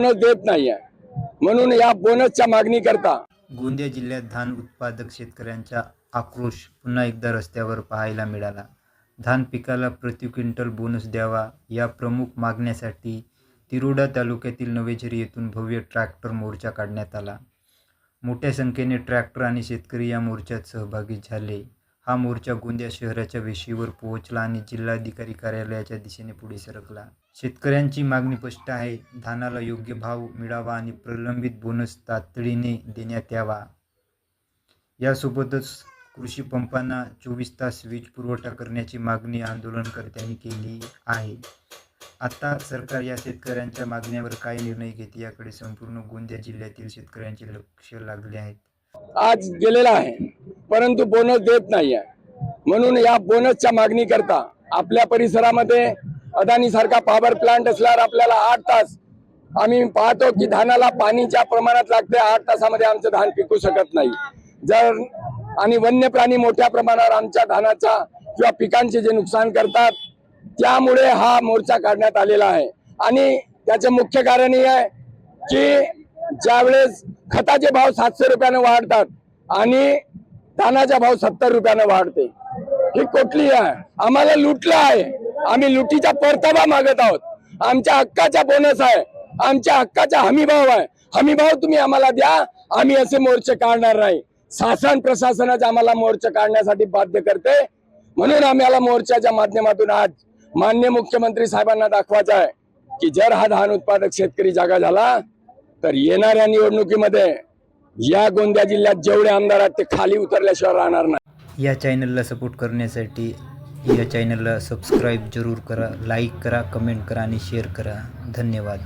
Bonus देत नाहीये, म्हणून या बोनसच्या मागणी करता गोंदिया जिल्ह्यात धान उत्पादक शेतकऱ्यांचा आक्रोश पुन्हा एकदा रस्त्यावर पाहायला मिळाला. धान पिकाला प्रति क्विंटल बोनस द्यावा या प्रमुख मागण्यासाठी तिरोडा तालुक्यातील नवेझरी येथून भव्य ट्रॅक्टर मोर्चा काढण्यात आला. मोठ्या संख्येने ट्रॅक्टर आणि शेतकरी या मोर्चात सहभागी झाले. हा मोर्चा गोंदिया शहराच्या वेशीवर पोहोचला आणि जिल्हाधिकारी कार्यालयाच्या दिशेने पुढे सरकला. शेतकऱ्यांची मागणी स्पष्ट आहे. धानाला योग्य भाव मिळावा आणि प्रलंबित बोनस तातडीने देण्यात यावा. यासोबतच कृषी पंपांना 24 तास वीज पुरवठा करण्याची मागणी आंदोलनकर्त्यांनी केली आहे. आता सरकार या शेतकऱ्यांच्या मागण्यावर काय निर्णय घेते याकडे संपूर्ण गोंदिया जिल्ह्यातील शेतकऱ्यांचे लक्ष लागले आहे. आज गेलेला आहे, परंतु बोनस देत नाहीये, म्हणून या बोनसच्या मागणी करता आपल्या परिसरामध्ये अदानी सारखा पॉवर प्लांट असल्यावर आपल्याला 8 तास आम्ही पाहतो की धानाला पाणी ज्या प्रमाणात लागते 8 तासामध्ये आमचं धान पिकू शकत नाही. जर आणि वन्य प्राणी मोठ्या प्रमाणावर आमच्या धानाचा किंवा पिकांचे जे नुकसान करतात, त्यामुळे हा मोर्चा काढण्यात आलेला आहे. आणि त्याचे मुख्य कारण हे आहे की ज्यावेळेस खताचे भाव 700 रुपयाने वाढतात आणि धानाचा भाव 70 रुपयाने वाढते, ही कुठली आहे? आम्हाला लुटलं आहे. आम्ही लुटीचा परतावा मागत आहोत. आमच्या हक्काचा बोनस आहे, आमच्या हक्काचा हमी भाव आहे. हमी भाव तुम्ही आम्हाला द्या. आम्ही असे मोर्चे काढणार नाही. शासन प्रशासनाचा आम्हाला मोर्चे काढण्यासाठी बाध्य करते, म्हणून आम्हाला मोर्चाच्या माध्यमातून आज माननीय मुख्यमंत्री साहेबांना दाखवायचं आहे की जर हा धान उत्पादक शेतकरी जागा झाला तर येणाऱ्या निवडणुकीमध्ये या गोंदिया जिल्ह्यात जेवढे आमदार आहेत ते खाली उतरल्याशिवाय राहणार नाही. या चॅनलला सपोर्ट करण्यासाठी या चॅनलला सबस्क्राईब जरूर करा, लाईक करा, कमेंट करा आणि शेअर करा. धन्यवाद.